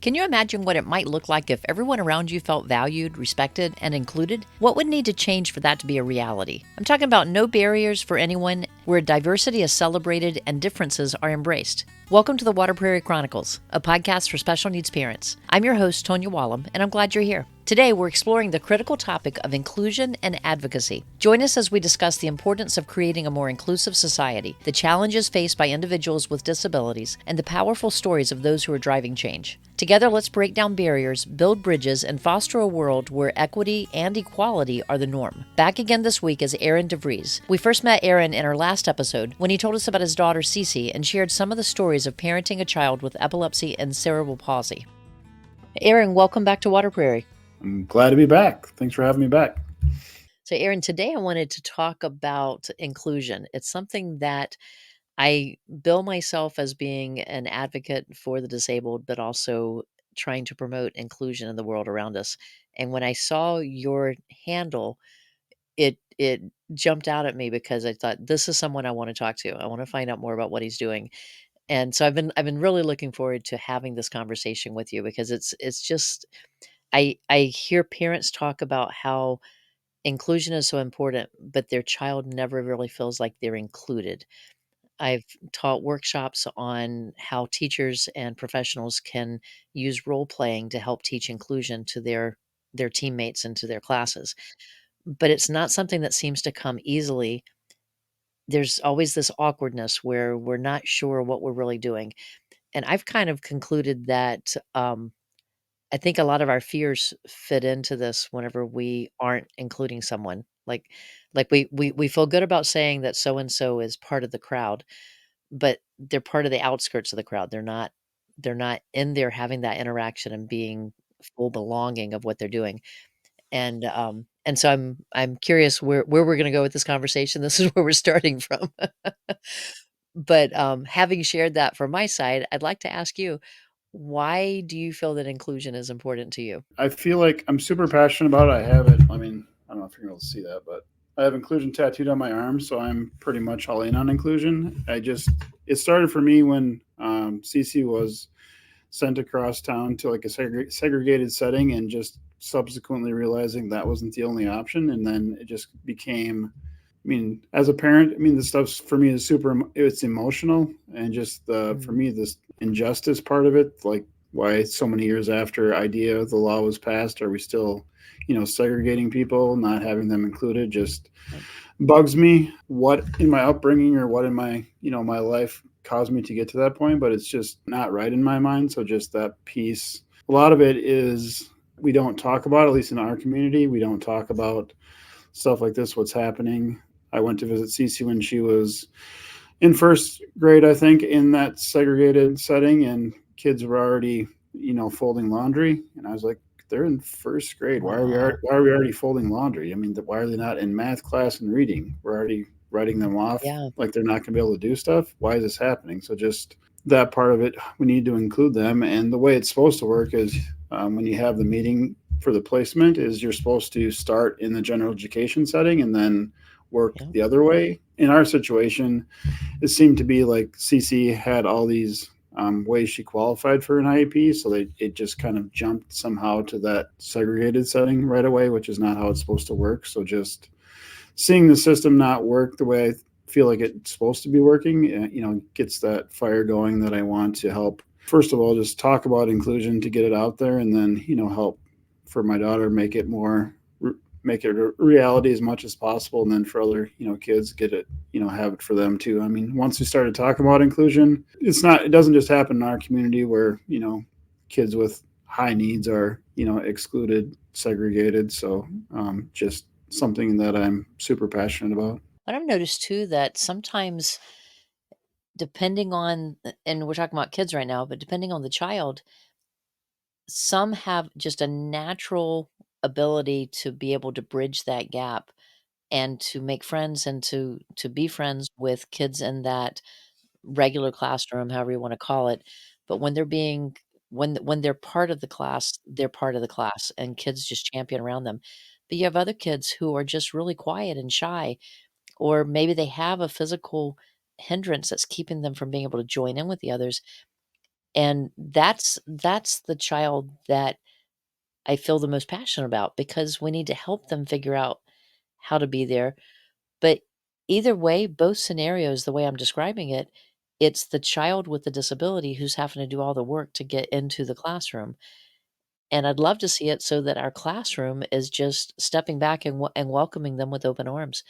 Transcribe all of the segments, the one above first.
Can you imagine what it might look like if everyone around you felt valued, respected, and included? What would need to change for that to be a reality? I'm talking about no barriers for anyone, where diversity is celebrated and differences are embraced. Welcome to the Water Prairie Chronicles, a podcast for special needs parents. I'm your host, Tonya Wollum, and I'm glad you're here. Today, we're exploring the critical topic of inclusion and advocacy. Join us as we discuss the importance of creating a more inclusive society, the challenges faced by individuals with disabilities, and the powerful stories of those who are driving change. Together, let's break down barriers, build bridges, and foster a world where equity and equality are the norm. Back again this week is Aaron DeVries. We first met Aaron in our last episode when he told us about his daughter Cece and shared some of the stories of parenting a child with epilepsy and cerebral palsy. Aaron, welcome back to Water Prairie. I'm glad to be back. Thanks for having me back. So, Aaron, today I wanted to talk about inclusion. It's something that I bill myself as being an advocate for the disabled, but also trying to promote inclusion in the world around us. And when I saw your handle, it jumped out at me because I thought this is someone I want to talk to. I want to find out more about what he's doing. And so I've been really looking forward to having this conversation with you because it's just I hear parents talk about how inclusion is so important, but their child never really feels like they're included. I've taught workshops on how teachers and professionals can use role playing to help teach inclusion to their teammates and to their classes. But it's not something that seems to come easily. There's always this awkwardness where we're not sure what we're really doing. And I've kind of concluded that I think a lot of our fears fit into this whenever we aren't including someone. Like we feel good about saying that so and so is part of the crowd, but they're part of the outskirts of the crowd. They're not in there having that interaction and being full belonging of what they're doing. And so I'm curious where we're gonna go with this conversation. This is where we're starting from. But, having shared that from my side, I'd like to ask you, why do you feel that inclusion is important to you? I feel like I'm super passionate about it. I have it. I don't know if you're able to see that, but I have inclusion tattooed on my arm, so I'm pretty much all in on inclusion. It started for me when Cece was sent across town to like a segregated setting and just subsequently realizing that wasn't the only option. And then it just became, as a parent, the stuff for me is it's emotional, and just for Mm, me, this injustice part of it, like why so many years after idea the law was passed, are we still, segregating people, not having them included, just right. bugs me. What in my upbringing or what in my, my life caused me to get to that point, but it's just not right in my mind. So just that piece, a lot of it is we don't talk about, at least in our community, we don't talk about stuff like this, what's happening. I went to visit Cece when she was in first grade, I think, in that segregated setting, and kids were already, folding laundry. And I was like, they're in first grade. Wow. Why are we already folding laundry? Why are they not in math class and reading? We're already writing them off Yeah. like they're not going to be able to do stuff. Why is this happening? So just that part of it, we need to include them. And the way it's supposed to work is when you have the meeting for the placement, is you're supposed to start in the general education setting and then work Yeah. the other way. In our situation, it seemed to be like CC had all these ways she qualified for an IEP, so it just kind of jumped somehow to that segregated setting right away, which is not how it's supposed to work. So just seeing the system not work the way I feel like it's supposed to be working, gets that fire going that I want to help. First of all, just talk about inclusion to get it out there, and then help for my daughter make it a reality as much as possible, and then for other kids, get it, have it for them too. Once we started talking about inclusion, it doesn't just happen in our community where kids with high needs are excluded, segregated. So just something that I'm super passionate about. But I've noticed too that sometimes depending on and we're talking about kids right now, but depending on the child, some have just a natural ability to be able to bridge that gap and to make friends and to be friends with kids in that regular classroom, however you wanna call it, but when they're part of the class, they're part of the class, and kids just champion around them. But you have other kids who are just really quiet and shy, or maybe they have a physical hindrance that's keeping them from being able to join in with the others, And that's the child that I feel the most passionate about, because we need to help them figure out how to be there. But either way, both scenarios, the way I'm describing it, it's the child with the disability who's having to do all the work to get into the classroom. And I'd love to see it so that our classroom is just stepping back and welcoming them with open arms.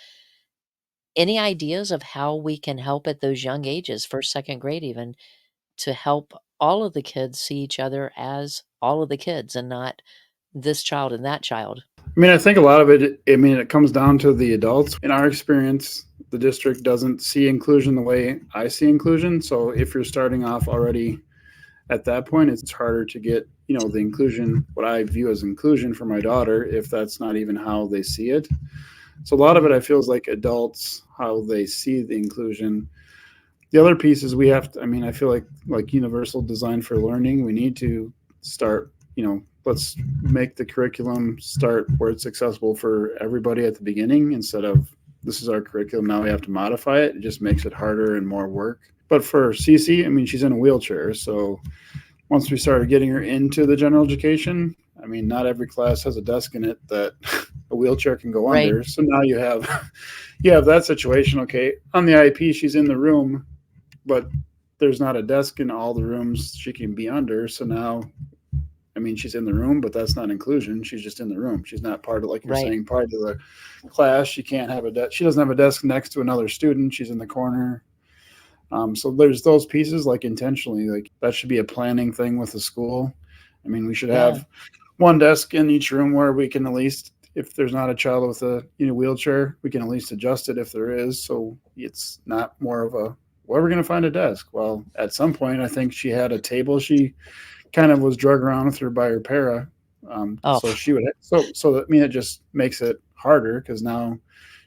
Any ideas of how we can help at those young ages, 1st, 2nd grade even, to help all of the kids see each other as all of the kids and not this child and that child? I mean, I think a lot of it, I mean, it comes down to the adults. In our experience, the district doesn't see inclusion the way I see inclusion. So if you're starting off already at that point, it's harder to get, the inclusion, what I view as inclusion for my daughter, if that's not even how they see it. So a lot of it, Mhm. I feel, is like adults, how they see the inclusion. The other piece is we have to, I mean, I feel like universal design for learning, we need to start, let's make the curriculum start where it's accessible for everybody at the beginning, instead of this is our curriculum, now we have to modify it. It just makes it harder and more work. But for Cece, I mean, she's in a wheelchair, so once we started getting her into the general education, I mean, not every class has a desk in it that a wheelchair can go Right, under. So now you have that situation. Okay, on the IEP, she's in the room, but there's not a desk in all the rooms she can be under. So now, I mean, she's in the room, but that's not inclusion. She's just in the room. She's not part of, like you're right. saying, part of the class. She can't have a desk. She doesn't have a desk next to another student. She's in the corner. So there's those pieces, like intentionally, like that should be a planning thing with the school. I mean, we should Yeah, have one desk in each room where we can at least, if there's not a child with a wheelchair, we can at least adjust it if there is. So it's not more of a, where are we going to find a desk? Well, at some point, I think she had a table she kind of was drug around with her by her para. oh, So she would, so I mean, it just makes it harder because now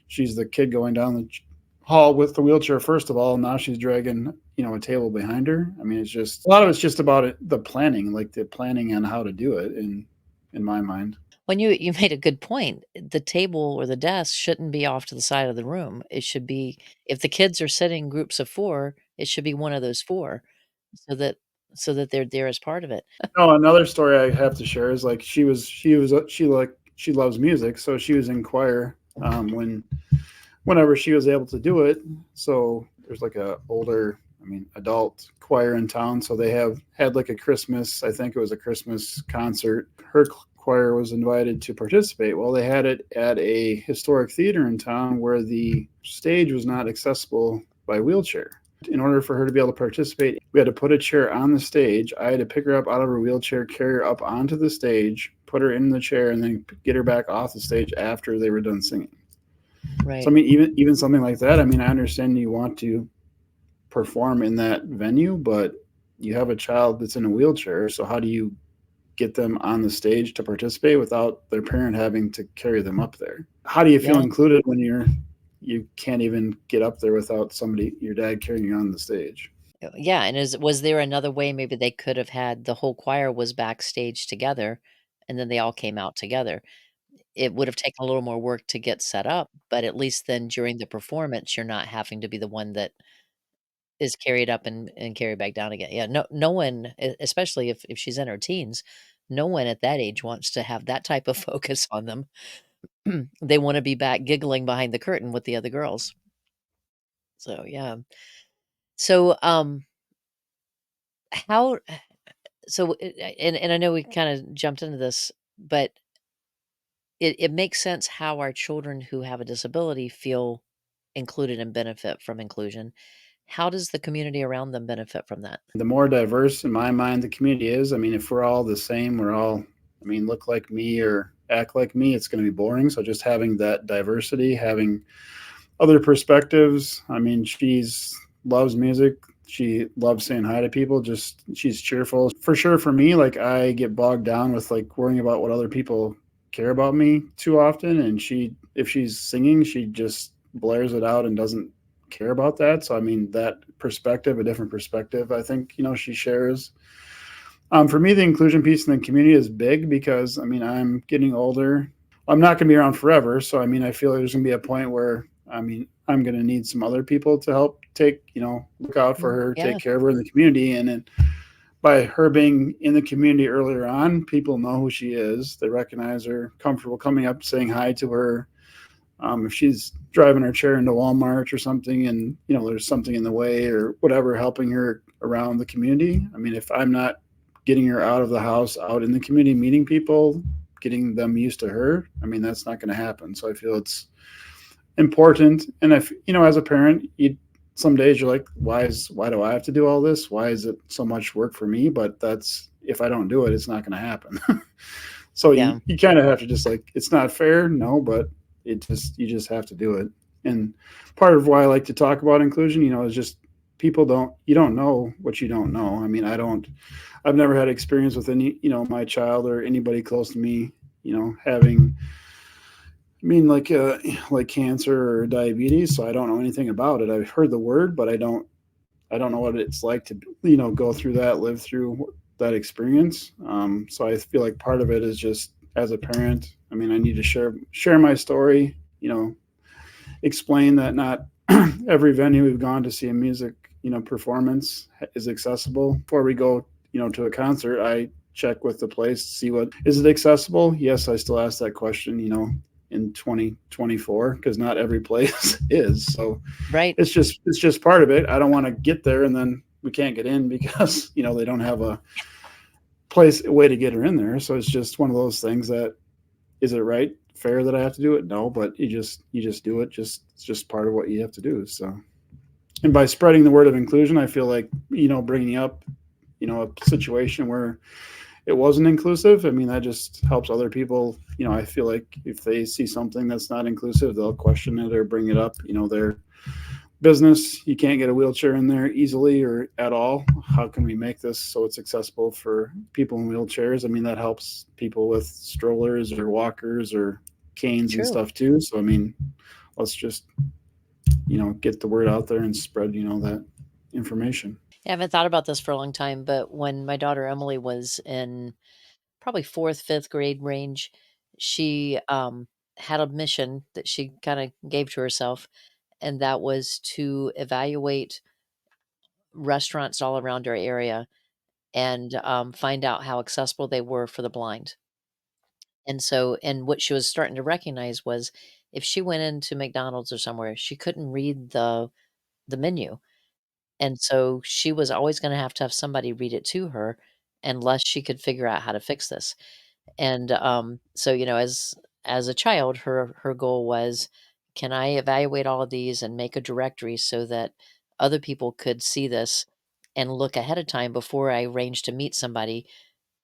she's the kid going down the hall with the wheelchair first of all, and now she's dragging a table behind her. I mean, it's just a lot of it's just about the planning, like the planning on how to do it. In my mind, when you made a good point. The table or the desk shouldn't be off to the side of the room. It should be, if the kids are sitting in groups of 4, it should be one of those 4, so that they're there as part of it. no, another story I have to share is like she loves music, so she was in choir whenever she was able to do it. So there's like a older, I mean, adult choir in town. So they had like a Christmas, I think it was a Christmas concert. Her choir was invited to participate. Well, they had it at a historic theater in town where the stage was not accessible by wheelchair. In order for her to be able to participate, we had to put a chair on the stage. I had to pick her up out of her wheelchair, carry her up onto the stage, put her in the chair, and then get her back off the stage after they were done singing. So I Right. mean, even something like that. I mean, I understand you want to perform in that venue, but you have a child that's in a wheelchair. So how do you get them on the stage to participate without their parent having to carry them up there? How do you feel Yeah. included when you can't even get up there without somebody, your dad, carrying you on the stage? Yeah, and was there another way maybe they could have had the whole choir was backstage together, and then they all came out together? It would have taken a little more work to get set up, but at least then during the performance, you're not having to be the one that is carried up and carried back down again. Yeah, no one, especially if she's in her teens, no one at that age wants to have that type of focus on them. They wanna be back giggling behind the curtain with the other girls. So, yeah. So, how so, and I know we kinda jumped into this, but it makes sense how our children who have a disability feel included and benefit from inclusion. How does the community around them benefit from that? The more diverse, in my mind, the community is, I mean, if we're all the same, we're all, I mean, look like me or act like me, it's going to be boring. So just having that diversity, having other perspectives. I mean, she's loves music. She loves saying hi to people. Just she's cheerful. For sure for me, like I get bogged down with like worrying about what other people care about me too often. And she, if she's singing, she just blares it out and doesn't care about that. So I mean, that perspective, a different perspective, I think she shares. For me, the inclusion piece in the community is big because I mean I'm getting older. I'm not going to be around forever, so I mean I feel like there's going to be a point where I mean I'm going to need some other people to help take look out for Mm, her, yeah, take care of her in the community, and then by her being in the community earlier on, people know who she is. They recognize her, comfortable coming up, saying hi to her. If she's driving her chair into Walmart or something, and there's something in the way or whatever, helping her around the community. I mean, if I'm not getting her out of the house, out in the community, meeting people, getting them used to her, I mean, that's not going to happen. So I feel it's important. And if as a parent, you some days you're like, why do I have to do all this? Why is it so much work for me? But that's if I don't do it, it's not going to happen. So Yeah, you kind of have to just like, it's not fair, no, but you just have to do it. And part of why I like to talk about inclusion, is just you don't know what you don't know. I mean, I've never had experience with any, my child or anybody close to me, having, I mean, like cancer or diabetes. So I don't know anything about it. I've heard the word, but I don't know what it's like to, go through that, live through that experience. So I feel like part of it is just as a parent. I mean, I need to share my story. Explain that not every venue we've gone to see a music, performance is accessible. Before we go, to a concert, I check with the place to see what is it accessible. Yes, I still ask that question. In 2024, because not every place is. So right. it's just part of it. I don't want to get there and then we can't get in because they don't have a way to get her in there. So it's just one of those things that is it right, fair that I have to do it? No, but you just do it. It's just part of what you have to do. So and by spreading the word of inclusion, I feel like bringing up a situation where it wasn't inclusive. I mean, that just helps other people. I feel like if they see something that's not inclusive, they'll question it or bring it up. Their business, you can't get a wheelchair in there easily or at all. How can we make this so it's accessible for people in wheelchairs? I mean, that helps people with strollers or walkers or canes and True. stuff too. So, I mean, let's just, get the word out there and spread, that information. Yeah, I haven't thought about this for a long time, but when my daughter Emily was in probably 4th, 5th grade range, she, had a mission that she kinda gave to herself, and that was to evaluate restaurants all around our area and, find out how accessible they were for the blind. And what she was starting to recognize was if she went into McDonald's or somewhere, she couldn't read the menu, and so she was always gonna have to have somebody read it to her unless she could figure out how to fix this. And, so, as a child, her goal was, "Can I evaluate all of these and make a directory so that other people could see this and look ahead of time before I arrange to meet somebody,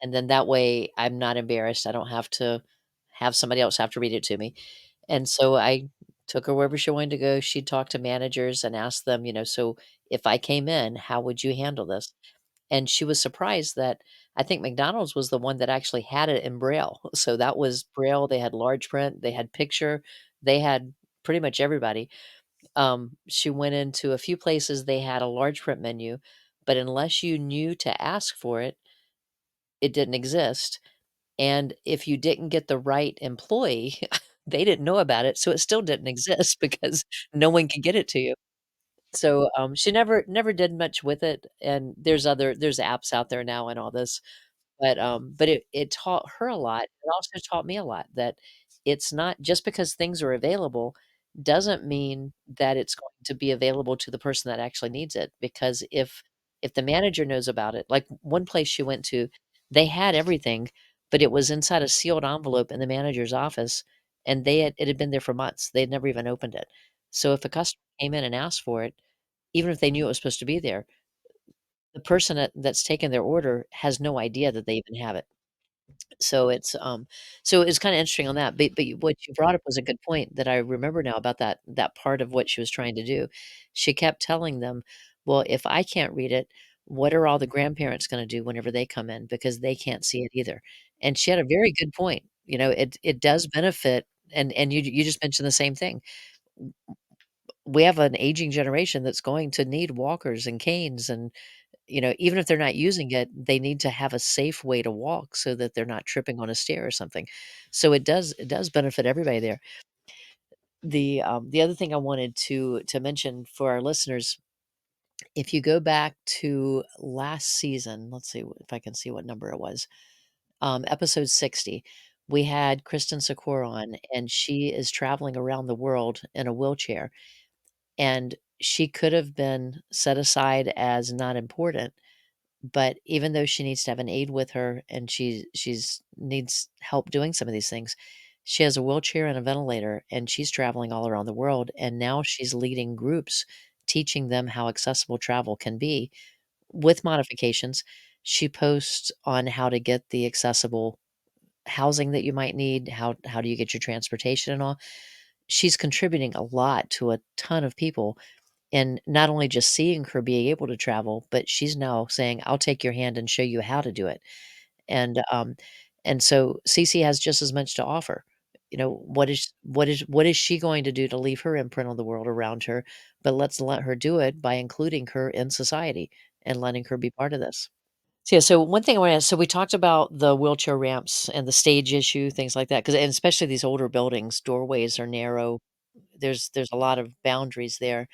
and then that way I'm not embarrassed, I don't have to have somebody else have to read it to me." And so I took her wherever she wanted to go. She'd talk to managers and ask them, "So if I came in, how would you handle this?" And she was surprised that I think McDonald's was the one that actually had it in Braille. So that was Braille, they had large print, they had picture, they had pretty much everybody. She went into a few places, they had a large print menu, but unless you knew to ask for it, it didn't exist. And if you didn't get the right employee, they didn't know about it, so it still didn't exist because no one could get it to you. So, she never did much with it, and there's apps out there now and all this, but it taught her a lot. It also taught me a lot that it's not just because things are available doesn't mean that it's going to be available to the person that actually needs it, because if the manager knows about it like, one place she went to, they had everything, but it was inside a sealed envelope in the manager's office, and it had been there for months. They had never even opened it. So if a customer came in and asked for it, even if they knew it was supposed to be there, the person that's taken their order has no idea that they even have it. So it's kinda interesting on that, but what you brought up was a good point that I remember now about that part of what she was trying to do. She kept telling them, "Well, if I can't read it, what are all the grandparents gonna do whenever they come in because they can't see it either?" And she had a very good point. It does benefit and you just mentioned the same thing. We have an aging generation that's going to need walkers and canes and even if they're not using it, they need to have a safe way to walk so that they're not tripping on a stair or something. So it does benefit everybody there. The other thing I wanted to mention for our listeners, If you go back to last season, let's see if I can see what number it was. Episode 60, we had Kristen Secor on, and she is traveling around the world in a wheelchair, and she could have been set aside as not important, but even though she needs to have an aide with her and she's needs help doing some of these things, she has a wheelchair and a ventilator, and she's traveling all around the world, and now she's leading groups, teaching them how accessible travel can be with modifications. She posts on how to get the accessible housing that you might need, how do you get your transportation and all. She's contributing a lot to a ton of people, and not only just seeing her being able to travel, but she's now saying, "I'll take your hand and show you how to do it." And so Cece has just as much to offer. You know, what is she going to do to leave her imprint on the world around her? But let's let her do it by including her in society and letting her be part of this. So, yeah, so one thing I wanna ask, so we talked about the wheelchair ramps and the stage issue, things like that, 'cause and especially these older buildings, doorways are narrow. There's a lot of boundaries there.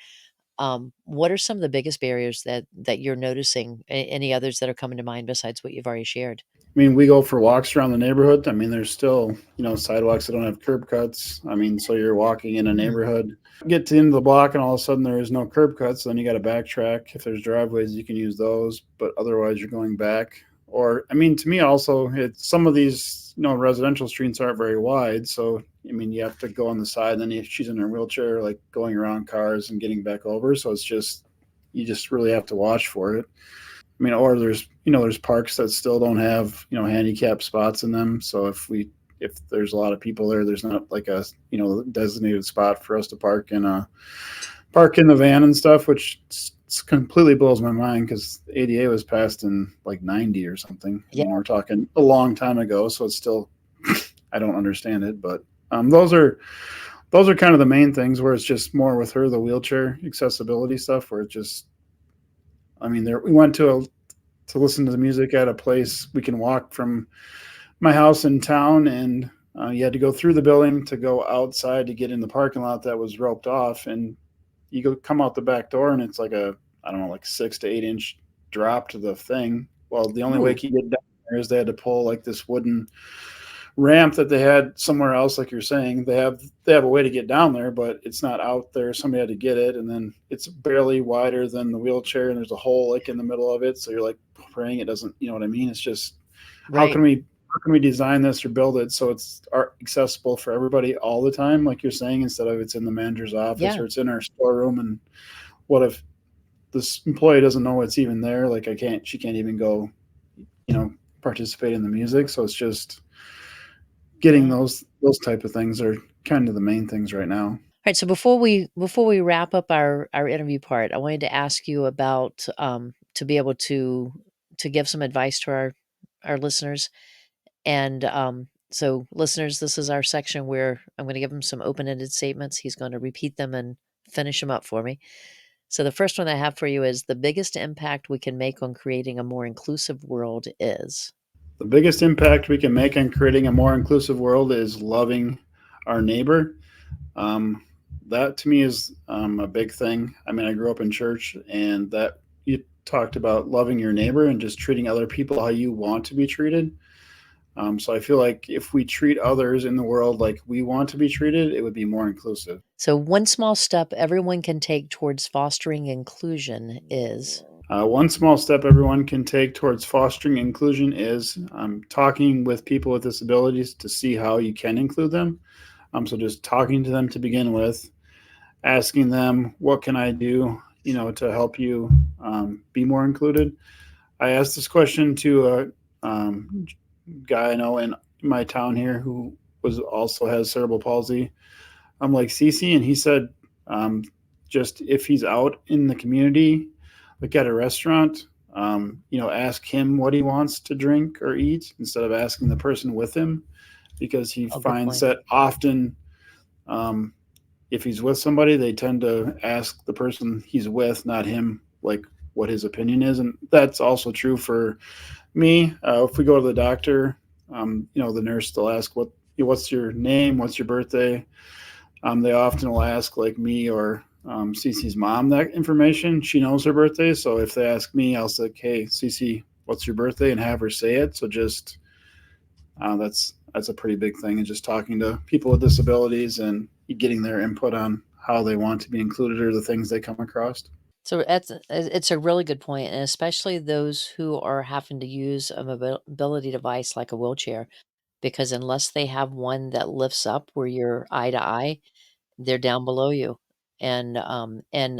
What are some of the biggest barriers that you're noticing? Any others that are coming to mind besides what you've already shared? I mean, we go for walks around the neighborhood. I mean, there's still, sidewalks that don't have curb cuts. I mean, so you're walking in a Mm, neighborhood, get to the end of the block, and all of a sudden there is no curb cuts. Then you got to backtrack. If there's driveways, you can use those, but otherwise you're going back. Or, I mean, to me also, it's some of these, residential streets aren't very wide. So, I mean, you have to go on the side. Then if she's in her wheelchair, like going around cars and getting back over. So it's just, you just really have to watch for it. I mean, or there's parks that still don't have handicap spots in them. So if there's a lot of people there, there's not like a designated spot for us to park in the van and stuff, which completely blows my mind because ADA was passed in like '90 or something. I yeah, mean, we're talking a long time ago, so it's still I don't understand it, but those are kind of the main things where it's just more with her the wheelchair accessibility stuff where it just I mean there we went to listen to the music at a place we can walk from my house in town, and you had to go through the building to go outside to get in the parking lot that was roped off, and you go come out the back door, and it's like a I don't know like 6 to 8 inch drop to the thing. Well, the only way you ooh, could get down there is they had to pull like this wooden ramp that they had somewhere else, like you're saying. They have a way to get down there, but it's not out there. Somebody had to get it, and then it's barely wider than the wheelchair, and there's a hole like in the middle of it. So you're like praying it doesn't. You know what I mean? It's just how right, can we how can we design this or build it so it's accessible for everybody all the time, like you're saying, instead of it's in the manager's office yeah. or it's in our storeroom. And what if this employee doesn't know it's even there? Like she can't even go, you know, participate in the music. So it's just getting Yeah. those type of things are kind of the main things right now. Right. So before we wrap up our interview part, I wanted to ask you about to be able to give some advice to our listeners. And so, listeners, this is our section where I'm going to give him some open ended statements. He's going to repeat them and finish them up for me. So, the first one I have for you is the biggest impact we can make on creating a more inclusive world is. The biggest impact we can make on creating a more inclusive world is loving our neighbor. Um, that to me is a big thing. I mean, I grew up in church, and that you talked about loving your neighbor and just treating other people how you want to be treated. So I feel like if we treat others in the world like we want to be treated, it would be more inclusive. So, one small step everyone can take towards fostering inclusion is. One small step everyone can take towards fostering inclusion is talking with people with disabilities to see how you can include them. So just talking to them to begin with, asking them, what can I do, to help you be more included? I asked this question to a guy I know in my town here who was also has cerebral palsy. I'm like Cece, and he said, um, just if he's out in the community, like at a restaurant, ask him what he wants to drink or eat instead of asking the person with him, because he Oh, good finds point. that often, um, if he's with somebody, they tend to ask the person he's with, not him, like what his opinion is, and that's also true for me. If we go to the doctor, the nurse will ask what's your name, what's your birthday. They often will ask like me or Cece's mom that information. She knows her birthday, so if they ask me, I'll say, "Hey, Cece, what's your birthday?" and have her say it. So just that's a pretty big thing, and just talking to people with disabilities and getting their input on how they want to be included or the things they come across. So it's a really good point, and especially those who are having to use a mobility device like a wheelchair, because unless they have one that lifts up where you're eye to eye, they're down below you. And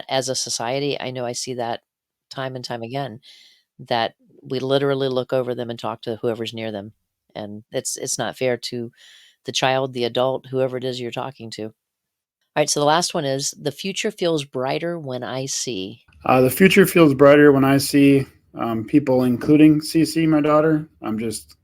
as a society, I know I see that time and time again, that we literally look over them and talk to whoever's near them, and it's not fair to the child, the adult, whoever it is you're talking to. Alright, so the last one is, "The future feels brighter when I see." The future feels brighter when I see people, including CC, my daughter. I'm just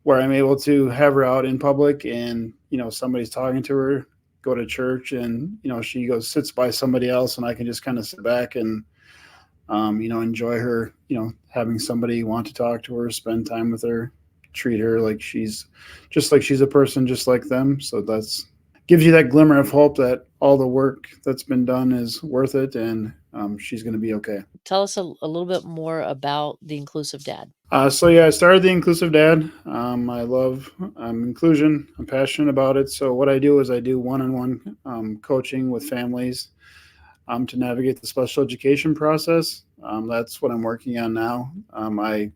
where I'm able to have her out in public, and somebody's talking to her, go to church, and she goes sits by somebody else, and I can just kind of sit back and enjoy her, having somebody want to talk to her, spend time with her, treat her like she's a person just like them. So that's gives you that glimmer of hope that all the work that's been done is worth it, and she's going to be okay. Tell us a little bit more about the inclusive dad. So yeah, I started the Inclusive Dad. I love inclusion. I'm passionate about it. So what I do is I do one-on-one coaching with families to navigate the special education process. That's what I'm working on now. I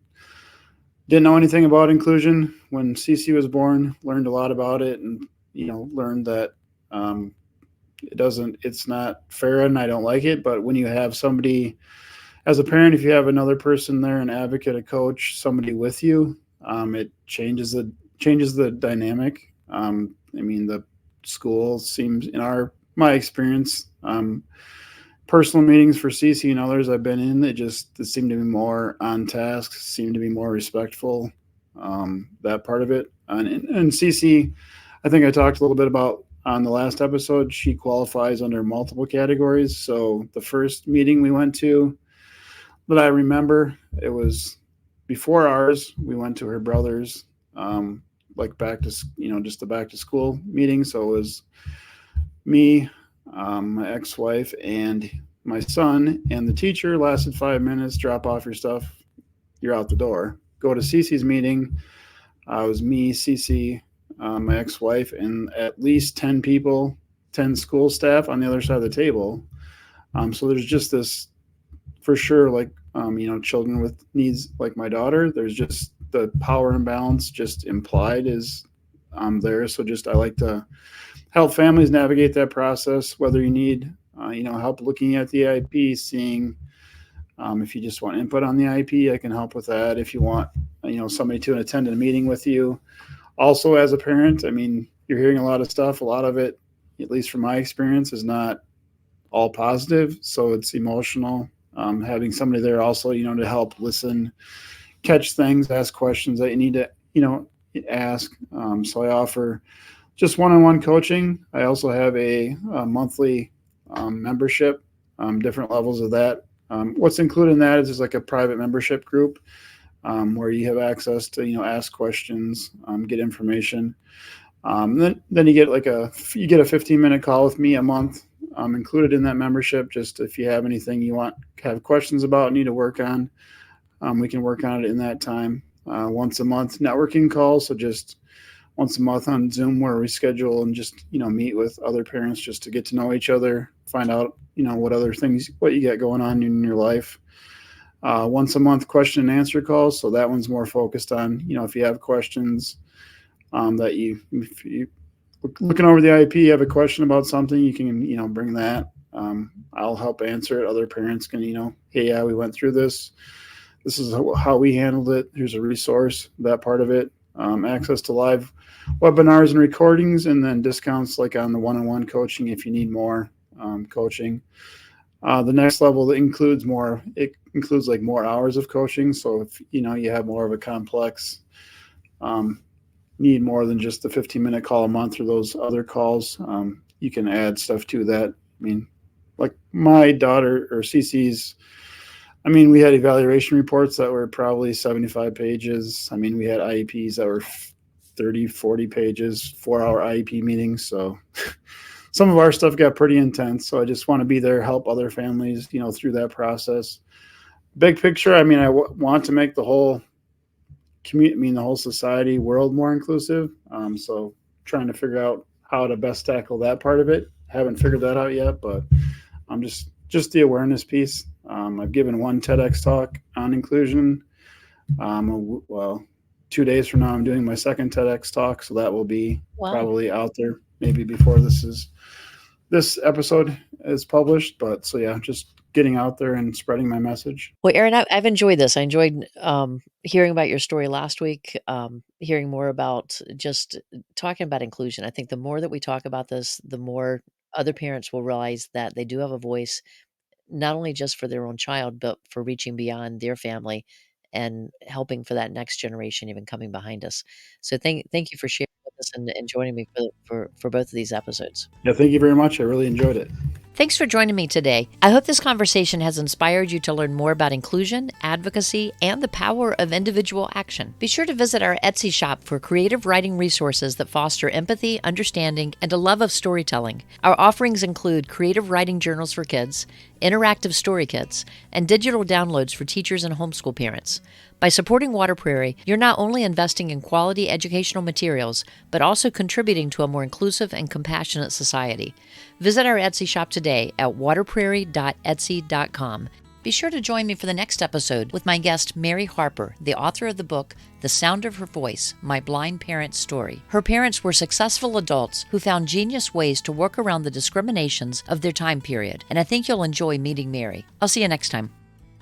didn't know anything about inclusion when Cece was born. Learned a lot about it, and learned that um, it's not fair, and I don't like it. But when you have somebody as a parent, if you have another person there, an advocate, a coach, somebody with you, it changes the dynamic. I mean, the school seems, in my experience, personal meetings for CC and others I've been in, it seemed to be more on task, seemed to be more respectful. That part of it, and CC, I think I talked a little bit about on the last episode. She qualifies under multiple categories. So the first meeting we went to, that I remember, it was before ours. We went to her brother's, like back to just the back to school meeting. So it was me, my ex-wife, and my son, and the teacher. Lasted 5 minutes. Drop off your stuff. You're out the door. Go to Cece's meeting. It was me, Cece, my ex-wife, and at least 10 people, 10 school staff on the other side of the table. So there's just this, for sure, like children with needs like my daughter. There's just the power imbalance just implied is there. So just I like to help families navigate that process. Whether you need help looking at the IEP, seeing if you just want input on the IEP, I can help with that. If you want somebody to attend a meeting with you. Also, as a parent, I mean, you're hearing a lot of stuff. A lot of it, at least from my experience, is not all positive. So it's emotional. Having somebody there also, to help listen, catch things, ask questions that you need to, ask. So I offer just one-on-one coaching. I also have a monthly membership, different levels of that. What's included in that is just like a private membership group where you have access to, ask questions, get information. Then you get a 15-minute call with me a month, included in that membership. Just if you have anything you have questions about, need to work on, we can work on it in that time. Once a month networking call. So just once a month on Zoom, where we schedule and just meet with other parents just to get to know each other, find out what you got going on in your life. Once a month question and answer calls. So that one's more focused on if you have questions if you looking over the IEP, you have a question about something, you can bring that. I'll help answer it. Other parents can hey, yeah, we went through this. This is how we handled it. Here's a resource. That part of it. Access to live webinars and recordings, and then discounts like on the one-on-one coaching if you need more coaching. The next level includes more. It includes like more hours of coaching. So if you have more of a complex need more than just the 15-minute call a month or those other calls, you can add stuff to that. I mean, like my daughter or CC's, we had evaluation reports that were probably 75 pages. We had IEPs that were 30, 40 pages, 4-hour IEP meetings. So some of our stuff got pretty intense. So I just want to be there, help other families, through that process. Big picture, I mean, want to make the whole community, the whole society, world more inclusive. So trying to figure out how to best tackle that part of it. Haven't figured that out yet, but I'm just the awareness piece. I've given one TEDx talk on inclusion. Well, 2 days from now, I'm doing my second TEDx talk, so that will be Wow. probably out there maybe before this episode is published. But so yeah, just getting out there and spreading my message. Well, Aaron, I've enjoyed this. I enjoyed hearing about your story last week, hearing more about just talking about inclusion. I think the more that we talk about this, the more other parents will realize that they do have a voice, not only just for their own child, but for reaching beyond their family and helping for that next generation even coming behind us. So thank you for sharing with us and joining me for both of these episodes. Yeah, thank you very much. I really enjoyed it. Thanks for joining me today. I hope this conversation has inspired you to learn more about inclusion, advocacy, and the power of individual action. Be sure to visit our Etsy shop for creative writing resources that foster empathy, understanding, and a love of storytelling. Our offerings include creative writing journals for kids, interactive story kits, and digital downloads for teachers and homeschool parents. By supporting Water Prairie, you're not only investing in quality educational materials, but also contributing to a more inclusive and compassionate society. Visit our Etsy shop today at waterprairie.etsy.com. Be sure to join me for the next episode with my guest, Mary Harper, the author of the book, The Sound of Her Voice, My Blind Parent's Story. Her parents were successful adults who found genius ways to work around the discriminations of their time period, and I think you'll enjoy meeting Mary. I'll see you next time.